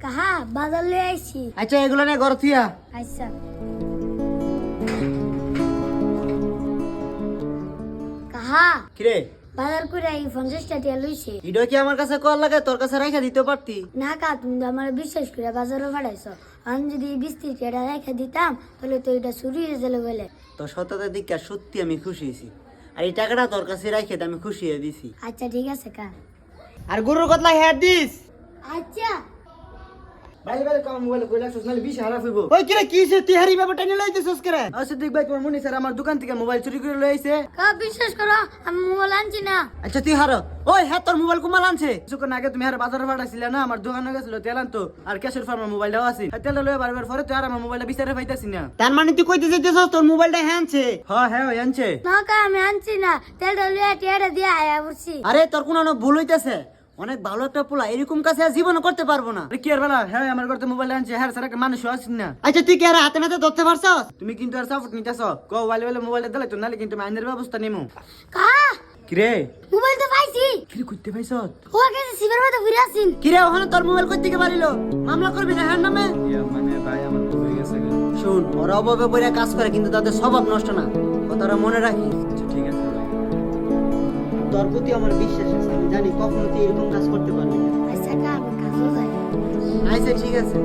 কাহা বাজার লই আইছি। আচ্ছা এগুলো নে ঘর থিয়া। আচ্ছা কাহা কিরে বাজার করে আই 50 টাকা লইছে। ইডো কি আমার কাছে কল লাগে, তোর কাছে রাইখা দিতে পারতি। না কা তুমি তো আমার বিশ্বাস করে বাজারে পাঠাইছো। আমি যদি 20 টাকা রেখে দিতাম তাহলে তো এটা চুরি হয়ে গেল বলে। তোর সততার দিকে সত্যি আমি খুশি হয়েছি। আর এই টাকাটা তোর কাছে রাইখে আমি খুশি হয়ে দিছি। আচ্ছা ঠিক আছে কা। আর গরুর কতলা হেয়ার দিস। আচ্ছা বাইরে বাইরে কম মোবাইল কইলা সোশ্যাল বিশ হারা হইব। ওই কিরে কি সে তিহারি ব্যাপারটা নিয়ে লইতেছস করে? আচ্ছা দেখ ভাই তোমার মনি স্যার আমার দোকান থেকে মোবাইল চুরি করে লই আইছে। কা বিশ্বাস করো আমি মোবাইল আনছি না। আচ্ছা তুই হারো। ওই হ্যাঁ তোর মোবাইল কুমাল আনছে। কিছুক্ষণ আগে তুমি হারে বাজারে পাঠাইছিলে না, আমার দোকানে গেছিল তেল আনতো আর ক্যাশের ফার্মার মোবাইলটাও আছে। তেল লই বারবার পরে তুই আর আমার মোবাইলটা বিচারে পাইতাছি না। তার মানে তুই কইতে যাইতেছস তোর মোবাইলটা হ্যাঁ আনছে? হ্যাঁ হ্যাঁ ওই আনছে। না কা আমি আনছি না, তেলটা লইয়া টিয়াটা দিয়ে আয়া বসছি। আরে তোর কোনো ভুল হইতেছে। অনেক ভালো একটা পোলা এরকম কাছে আর জীবনে করতে পারবো না। আরে কি আর বলা, হ্যাঁ আমার করতে মোবাইল আনছে, হ্যাঁ স্যার একটা মানুষও আছিস না। আচ্ছা তুই কি আর হাতে নাতে ধরতে পারছস? তুমি কিন্তু আর সাপোর্ট নিতেছ কো ওয়ালে মোবাইলটা দিলে তো নালে কিন্তু আইনের ব্যবস্থা নিমু। কা কিরে মোবাইল তো পাইছি। কিরে কইতে পাইছ? ও গেছে সিবার মধ্যে ঘুরে আসিন। কিরে ওখানে তোর মোবাইল কই থেকে পারিলো? মামলা করবি না হ্যাঁ নামে? মানে ভাই আমার ভুল হয়ে গেছে। শুন ওরা অভাবে পড়ে কাজ করে কিন্তু তাদের স্বভাব নষ্ট না, কথাটা মনে রাখিস। আচ্ছা ঠিক আছে ভাই। তোর প্রতি আমার বিশ্বাস আছে, আমি জানি কখনো তুই এরকম কাজ করতে পারবি না। আচ্ছা কা আমি কাজও যাই। আচ্ছা ঠিক আছে।